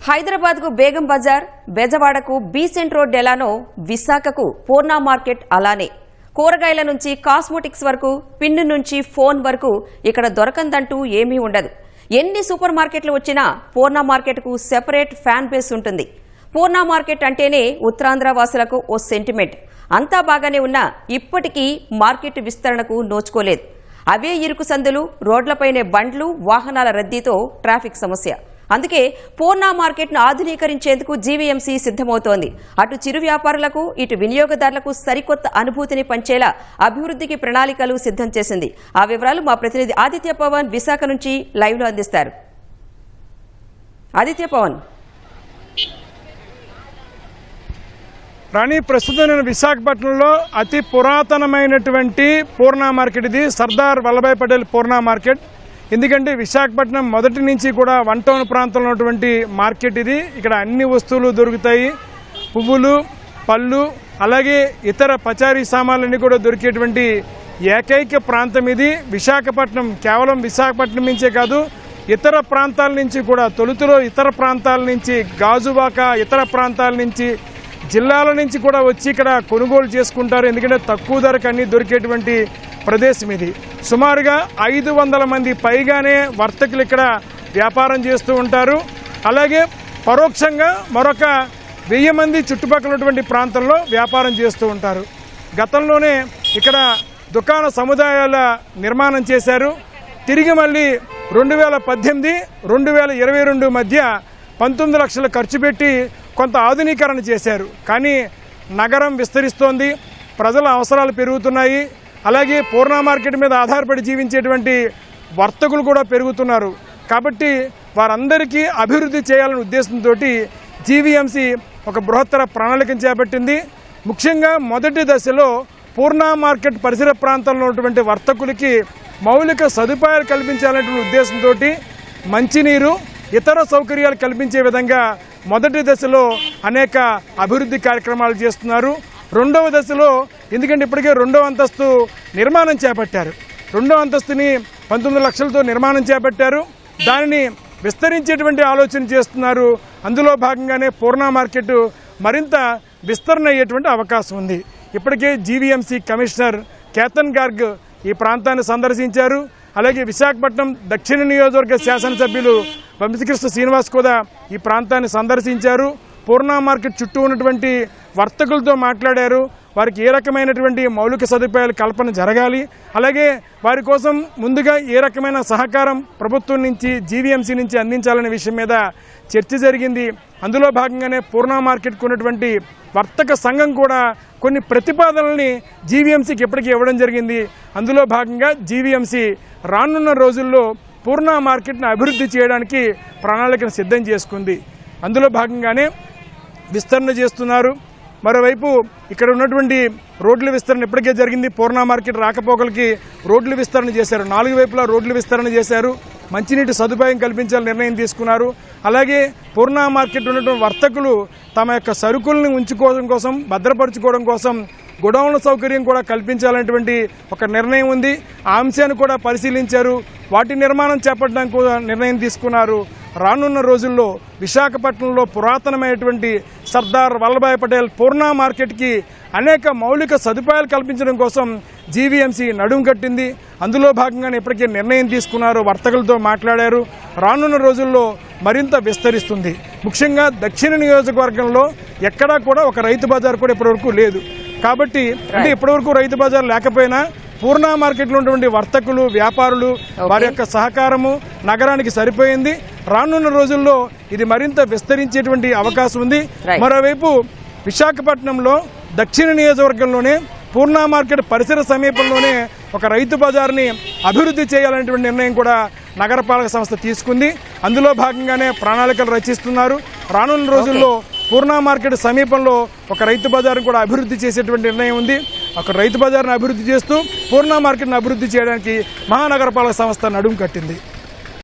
హైదరాబాద్కు Begum Bazar, బెజవాడకు Besant road ఎలానో విశాఖకు పూర్ణ మార్కెట్ అలానే. కూరగాయల నుంచి కాస్మెటిక్స్ వరకు, పిన్ను నుంచి ఫోన్ వరకు ఇక్కడ దొరకందంటూ ఏమీ ఉండదు. ఎన్ని సూపర్ మార్కెట్లు వచ్చినా పూర్ణ మార్కెట్కు సెపరేట్ ఫ్యాన్ బేస్ ఉంటుంది. పూర్ణ మార్కెట్ అంటేనే ఉత్తరాంధ్ర వాసులకు ఓ సెంటిమెంట్. అంతా బాగానే ఉన్నా ఇప్పటికీ మార్కెట్ విస్తరణకు నోచుకోలేదు. అవే ఇరుకు సందులు, రోడ్లపైనే బండ్లు, వాహనాల రద్దీతో ట్రాఫిక్ సమస్య. అందుకే పూర్ణ మార్కెట్ను ఆధునీకరించేందుకు జీవీఎంసీ సిద్ధమవుతోంది. అటు చిరు వ్యాపారులకు, ఇటు వినియోగదారులకు సరికొత్త అనుభూతిని పంచేలా అభివృద్ధికి ప్రణాళికలు సిద్ధం చేసింది. ఆ వివరాలు మా ప్రతినిధి ఆదిత్య పవన్ విశాఖ నుంచి లైవ్లో అందిస్తారు. ఆదిత్య పవన్. రాణి, ప్రస్తుతం నేను విశాఖపట్నంలో అతి పురాతనమైనటువంటి పూర్ణ మార్కెట్ ఇది సర్దార్ వల్లభాయ్ పటేల్ పూర్ణ మార్కెట్. ఎందుకంటే విశాఖపట్నం మొదటి నుంచి కూడా వన్ టౌన్ ప్రాంతంలో ఉన్నటువంటి మార్కెట్ ఇది. ఇక్కడ అన్ని వస్తువులు దొరుకుతాయి. పువ్వులు, పళ్ళు, అలాగే ఇతర పచారీ సామాన్లన్నీ కూడా దొరికేటువంటి ఏకైక ప్రాంతం ఇది. విశాఖపట్నం కేవలం విశాఖపట్నం నుంచే కాదు, ఇతర ప్రాంతాల నుంచి కూడా, తొలుతలో ఇతర ప్రాంతాల నుంచి, గాజువాక ఇతర ప్రాంతాల నుంచి, జిల్లాల నుంచి కూడా వచ్చి ఇక్కడ కొనుగోలు చేసుకుంటారు. ఎందుకంటే తక్కువ ధరకు అన్ని దొరికేటువంటి ప్రదేశం ఇది. సుమారుగా 500 మంది పైగానే వర్తకులు ఇక్కడ వ్యాపారం చేస్తూ ఉంటారు. అలాగే పరోక్షంగా మరొక 1000 మంది చుట్టుపక్కల ఉన్నటువంటి ప్రాంతంలో వ్యాపారం చేస్తూ ఉంటారు. గతంలోనే ఇక్కడ దుకాణ సముదాయాల నిర్మాణం చేశారు. తిరిగి మళ్ళీ 2018, 2022 మధ్య 19 లక్షలు ఖర్చు పెట్టి కొంత ఆధునీకరణ చేశారు. కానీ నగరం విస్తరిస్తోంది, ప్రజల అవసరాలు పెరుగుతున్నాయి. అలాగే పూర్ణ మార్కెట్ మీద ఆధారపడి జీవించేటువంటి వర్తకులు కూడా పెరుగుతున్నారు. కాబట్టి వారందరికీ అభివృద్ధి చేయాలనే ఉద్దేశంతో జీవీఎంసీ ఒక బృహత్తర ప్రణాళికను చేపట్టింది. ముఖ్యంగా మొదటి దశలో పూర్ణ మార్కెట్ పరిసర ప్రాంతాల్లో ఉన్నటువంటి వర్తకులకి మౌలిక సదుపాయాలు కల్పించాలనే ఉద్దేశంతో మంచినీరు, ఇతర సౌకర్యాలు కల్పించే విధంగా మొదటి దశలో అనేక అభివృద్ధి కార్యక్రమాలు చేస్తున్నారు. రెండవ దశలో, ఎందుకంటే ఇప్పటికే 2వ అంతస్తు నిర్మాణం చేపట్టారు. 2వ అంతస్తుని 19 లక్షలతో నిర్మాణం చేపట్టారు. దానిని విస్తరించేటువంటి ఆలోచన చేస్తున్నారు. అందులో భాగంగానే పూర్ణ మార్కెట్ మరింత విస్తరణ అయ్యేటువంటి అవకాశం ఉంది. ఇప్పటికే జీవీఎంసీ కమిషనర్ కేతన్ గార్గ్ ఈ ప్రాంతాన్ని సందర్శించారు. అలాగే విశాఖపట్నం దక్షిణ నియోజకవర్గ శాసనసభ్యులు వంశీకృష్ణ శ్రీనివాస్ కూడా ఈ ప్రాంతాన్ని సందర్శించారు. పూర్ణ మార్కెట్ చుట్టూ ఉన్నటువంటి వర్తకులతో మాట్లాడారు. వారికి ఏ రకమైనటువంటి మౌలిక సదుపాయాల కల్పన జరగాలి, అలాగే వారి కోసం ముందుగా ఏ రకమైన సహకారం ప్రభుత్వం నుంచి, జీవీఎంసీ నుంచి అందించాలనే విషయం మీద చర్చ జరిగింది. అందులో భాగంగానే పూర్ణ మార్కెట్కు ఉన్నటువంటి వర్తక సంఘం కూడా కొన్ని ప్రతిపాదనల్ని జీవీఎంసీకి ఇప్పటికీ ఇవ్వడం జరిగింది. అందులో భాగంగా జీవీఎంసీ రానున్న రోజుల్లో పూర్ణ మార్కెట్ను అభివృద్ధి చేయడానికి ప్రణాళికను సిద్ధం చేసుకుంది. అందులో భాగంగానే విస్తరణ చేస్తున్నారు. మరోవైపు ఇక్కడ ఉన్నటువంటి రోడ్ల విస్తరణ ఇప్పటికే జరిగింది. పూర్ణ మార్కెట్ రాకపోకలకి రోడ్ల విస్తరణ చేశారు. 4 వైపులా రోడ్ల విస్తరణ చేశారు. మంచినీటి సదుపాయం కల్పించాలని నిర్ణయం తీసుకున్నారు. అలాగే పూర్ణ మార్కెట్ ఉన్నటువంటి వర్తకులు తమ యొక్క సరుకుల్ని ఉంచుకోవడం కోసం, భద్రపరుచుకోవడం కోసం గొడౌన్ల సౌకర్యం కూడా కల్పించాలనేటువంటి ఒక నిర్ణయం ఉంది. ఆ అంశాన్ని కూడా పరిశీలించారు. వాటి నిర్మాణం చేపట్టడానికి కూడా నిర్ణయం తీసుకున్నారు. రానున్న రోజుల్లో విశాఖపట్నంలో పురాతనమైనటువంటి సర్దార్ వల్లభాయ్ పటేల్ పూర్ణ మార్కెట్కి అనేక మౌలిక సదుపాయాలు కల్పించడం కోసం జీవీఎంసీ నడుం కట్టింది. అందులో భాగంగానే ఇప్పటికే నిర్ణయం తీసుకున్నారు, వర్తకులతో మాట్లాడారు. రానున్న రోజుల్లో మరింత విస్తరిస్తుంది. ముఖ్యంగా దక్షిణ నియోజకవర్గంలో ఎక్కడా కూడా ఒక రైతు బజార్ కూడా ఇప్పటివరకు లేదు. కాబట్టి అంటే ఇప్పటివరకు రైతు బజార్ లేకపోయినా పూర్ణ మార్కెట్లో ఉన్నటువంటి వర్తకులు, వ్యాపారులు, వారి యొక్క సహకారము నగరానికి సరిపోయింది. రానున్న రోజుల్లో ఇది మరింత విస్తరించేటువంటి అవకాశం ఉంది. మరోవైపు విశాఖపట్నంలో దక్షిణ నియోజకవర్గంలోనే పూర్ణ మార్కెట్ పరిసర సమీపంలోనే ఒక రైతు బజార్ని అభివృద్ధి చేయాలనేటువంటి నిర్ణయం కూడా నగరపాలక సంస్థ తీసుకుంది. అందులో భాగంగానే ప్రణాళికలు రచిస్తున్నారు. రానున్న రోజుల్లో పూర్ణ మార్కెట్ సమీపంలో ఒక రైతు బజార్ను కూడా అభివృద్ధి చేసేటువంటి నిర్ణయం ఉంది. ఒక రైతు బజార్ను అభివృద్ధి చేస్తూ పూర్ణ మార్కెట్ను అభివృద్ధి చేయడానికి మహానగరపాలక సంస్థ నడుం కట్టింది.